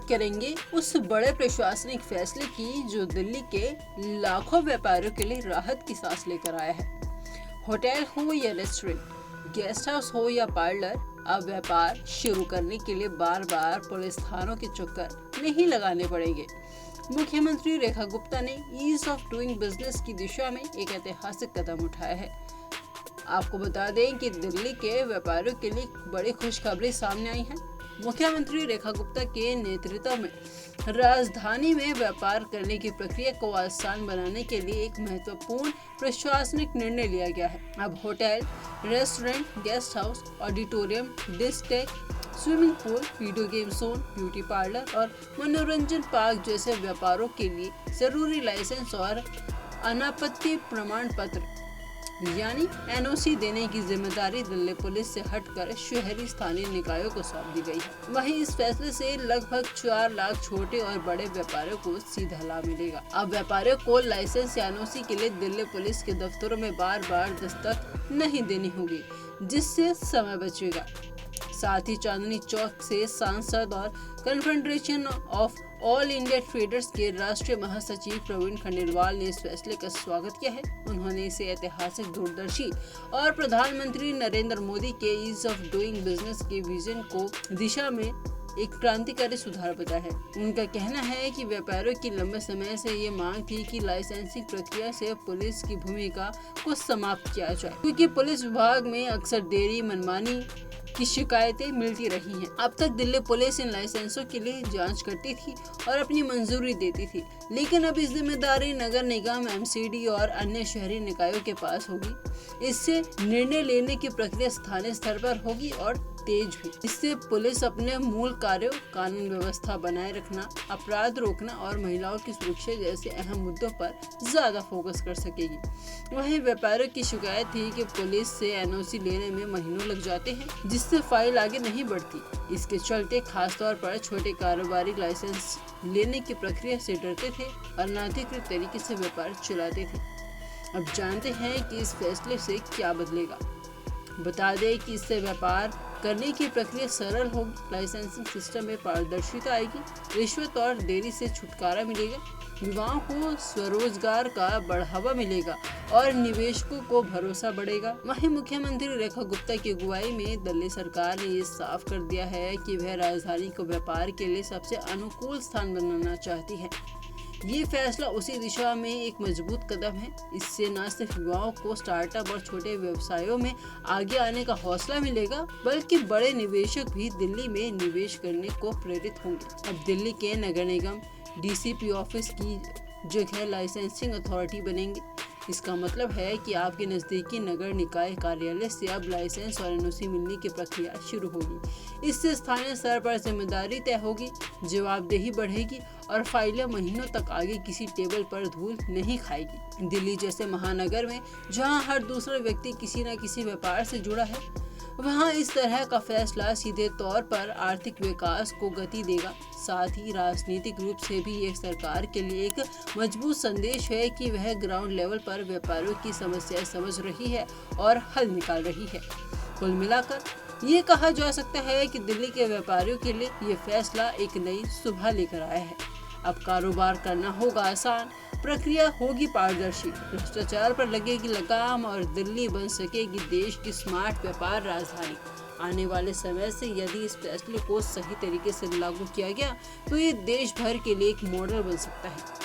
करेंगे उस बड़े प्रशासनिक फैसले की जो दिल्ली के लाखों व्यापारियों के लिए राहत की सांस लेकर आया है। होटल हो या रेस्टोरेंट, गेस्ट हाउस हो या पार्लर, अब व्यापार शुरू करने के लिए बार बार पुलिस थानों के चक्कर नहीं लगाने पड़ेंगे। मुख्यमंत्री रेखा गुप्ता ने ईज ऑफ डूइंग बिजनेस की दिशा में एक ऐतिहासिक कदम उठाया है। आपको बता दें कि दिल्ली के व्यापारियों के लिए बड़ी खुशखबरी सामने आई है। मुख्यमंत्री रेखा गुप्ता के नेतृत्व में राजधानी में व्यापार करने की प्रक्रिया को आसान बनाने के लिए एक महत्वपूर्ण प्रशासनिक निर्णय लिया गया है। अब hotel, restaurant, guest house, auditorium, discotheque, swimming pool, video game zone, beauty parlour और मनोरंजन पार्क जैसे व्यापारों के लिए जरूरी लाइसेंस और अनापत्ति प्रमाण पत्र यानी NOC देने की जिम्मेदारी दिल्ली पुलिस से हटकर शहरी स्थानीय निकायों को सौंप दी गई है। वहीं इस फैसले से लगभग 4 लाख छोटे और बड़े व्यापारियों को सीधा लाभ मिलेगा। अब व्यापारियों को लाइसेंस या NOC के लिए दिल्ली पुलिस के दफ्तरों में बार बार दस्तक नहीं देनी होगी, जिससे समय बचेगा। साथ ही चांदनी चौक से सांसद और confederation of all India traders के राष्ट्रीय महासचिव प्रवीण खंडेलवाल ने इस फैसले का स्वागत किया है। उन्होंने इसे ऐतिहासिक, दूरदर्शी और प्रधानमंत्री नरेंद्र मोदी के ईज ऑफ डूइंग बिजनेस के विजन को दिशा में एक क्रांतिकारी सुधार बताया है। उनका कहना है कि व्यापारियों की लंबे समय से ये मांग थी कि लाइसेंसिंग प्रक्रिया से पुलिस की भूमिका को समाप्त किया जाए, क्योंकि पुलिस विभाग में अक्सर देरी, मनमानी की शिकायतें मिलती रही हैं। अब तक दिल्ली पुलिस इन लाइसेंसों के लिए जांच करती थी और अपनी मंजूरी देती थी, लेकिन अब इस जिम्मेदारी नगर निगम, MCD और अन्य शहरी निकायों के पास होगी। इससे निर्णय लेने की प्रक्रिया स्थानीय स्तर पर होगी और तेज भी। इससे पुलिस अपने मूल कार्यों, कानून व्यवस्था बनाए रखना, अपराध रोकना और महिलाओं की सुरक्षा जैसे अहम मुद्दों पर ज्यादा फोकस कर सकेगी। वहीं व्यापारियों की शिकायत थी कि पुलिस से NOC लेने में महीनों लग जाते हैं, जिससे फाइल आगे नहीं बढ़ती। इसके चलते खासतौर पर छोटे कारोबारी लाइसेंस लेने की प्रक्रिया से डरते थे और अनधिकृत तरीके से व्यापार चलाते थे। अब जानते हैं कि इस फैसले से क्या बदलेगा। बता दें कि इससे व्यापार करने की प्रक्रिया सरल होगी, लाइसेंसिंग सिस्टम में पारदर्शिता आएगी, रिश्वत और देरी से छुटकारा मिलेगा, युवाओं को स्वरोजगार का बढ़ावा मिलेगा और निवेशकों को भरोसा बढ़ेगा। वहीं मुख्यमंत्री रेखा गुप्ता की अगुवाई में दिल्ली सरकार ने ये साफ कर दिया है कि वह राजधानी को व्यापार के लिए सबसे अनुकूल स्थान बनाना चाहती है। ये फैसला उसी दिशा में एक मजबूत कदम है। इससे न सिर्फ युवाओं को स्टार्टअप और छोटे व्यवसायों में आगे आने का हौसला मिलेगा, बल्कि बड़े निवेशक भी दिल्ली में निवेश करने को प्रेरित होंगे। अब दिल्ली के नगर निगम DCP ऑफिस की जगह लाइसेंसिंग अथॉरिटी बनेंगे। इसका मतलब है कि आपके नजदीकी नगर निकाय कार्यालय से अब लाइसेंस और NOC मिलने की प्रक्रिया शुरू होगी। इससे स्थानीय स्तर पर जिम्मेदारी तय होगी, जवाबदेही बढ़ेगी और फाइलें महीनों तक आगे किसी टेबल पर धूल नहीं खाएगी। दिल्ली जैसे महानगर में जहां हर दूसरा व्यक्ति किसी न किसी व्यापार से जुड़ा है, वहां इस तरह का फैसला सीधे तौर पर आर्थिक विकास को गति देगा। साथ ही राजनीतिक रूप से भी ये सरकार के लिए एक मजबूत संदेश है कि वह ग्राउंड लेवल पर व्यापारियों की समस्याएं समझ रही है और हल निकाल रही है। कुल मिलाकर ये कहा जा सकता है कि दिल्ली के व्यापारियों के लिए ये फैसला एक नई सुबह लेकर आया है। अब कारोबार करना होगा आसान, प्रक्रिया होगी पारदर्शी, भ्रष्टाचार पर लगेगी लगाम और दिल्ली बन सकेगी देश की स्मार्ट व्यापार राजधानी। आने वाले समय से यदि इस फैसले को सही तरीके से लागू किया गया तो ये देश भर के लिए एक मॉडल बन सकता है।